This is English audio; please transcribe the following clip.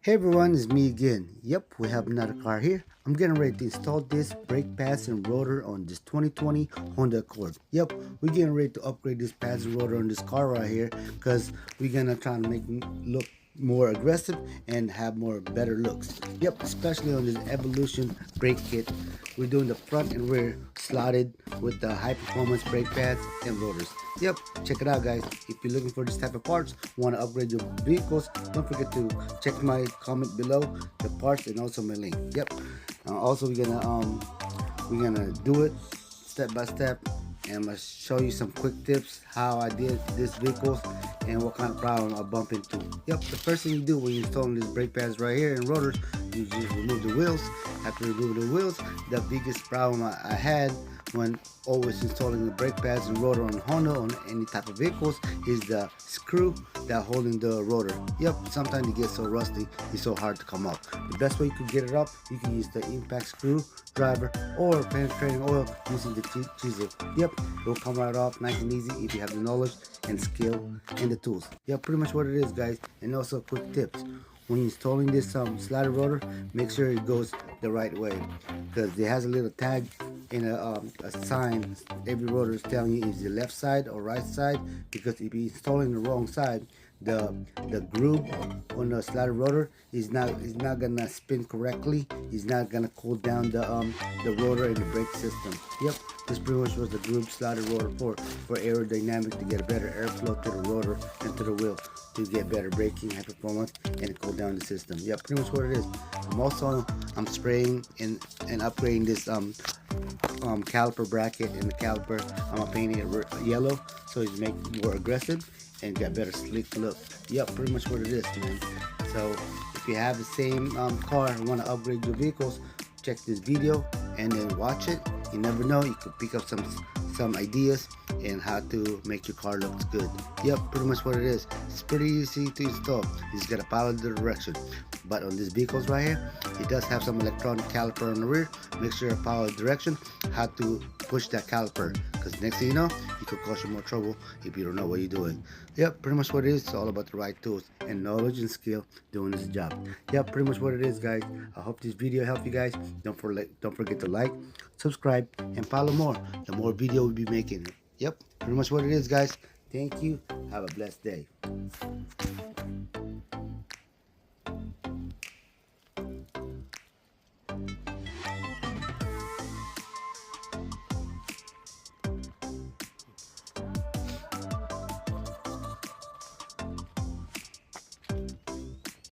Hey everyone, it's me again. Yep, we have another car here. I'm getting ready to install this brake pads and rotor on this 2020 Honda Accord. Yep, we're getting ready to upgrade this pads and rotor on this car right here because we're gonna try to make it look more aggressive and have more better looks. Yep, especially on this Evolution brake kit. We're doing the front and rear slotted with the high performance brake pads and rotors. Yep, check it out guys. If you're looking for this type of parts, want to upgrade your vehicles, don't forget to check my comment below the parts and also my link. Yep. Also we're gonna do it step by step, and I'm gonna show you some quick tips how I did this vehicles and what kind of problem I bump into. Yep, the first thing you do when you're installing these brake pads right here and rotors, you just remove the wheels. After removing the wheels, the biggest problem I had when always installing the brake pads and rotor on Honda on any type of vehicles is the screw that holding the rotor. Yep, sometimes it gets so rusty, it's so hard to come up. The best way you can get it up, you can use the impact screw driver or penetrating oil using the chisel. Yep, it will come right off nice and easy if you have the knowledge and skill and the tools. Yeah, pretty much what it is guys. And also quick tips: when you're installing this slider rotor, make sure it goes the right way, because it has a little tag in a sign. Every rotor is telling you is the left side or right side, because if you're installing the wrong side, the groove on the slider rotor is not gonna spin correctly. It's not gonna cool down the rotor and the brake system. Yep, this pretty much was the groove slider rotor for aerodynamic, to get a better airflow to the rotor and to the wheel, to get better braking, high performance, and cool down the system. Yeah, pretty much what it is. I'm spraying and upgrading this caliper bracket and the caliper. I'm gonna paint it yellow so it's make more aggressive and get better sleek look. Yep, pretty much what it is, man. So if you have the same car and want to upgrade your vehicles, check this video and then watch it. You never know, you could pick up some ideas and how to make your car look good. Yep, pretty much what it is. It's pretty easy to install. You just gotta follow the direction. But on these vehicles right here, it does have some electronic caliper on the rear. Make sure you follow the direction how to push that caliper, because next thing you know, it could cause you more trouble if you don't know what you're doing. Yep, pretty much what it is. It's all about the right tools and knowledge and skill doing this job. Yep, pretty much what it is, guys. I hope this video helped you guys. Don't forget to like, subscribe, and follow more. The more video we'll be making. Yep, pretty much what it is, guys. Thank you. Have a blessed day.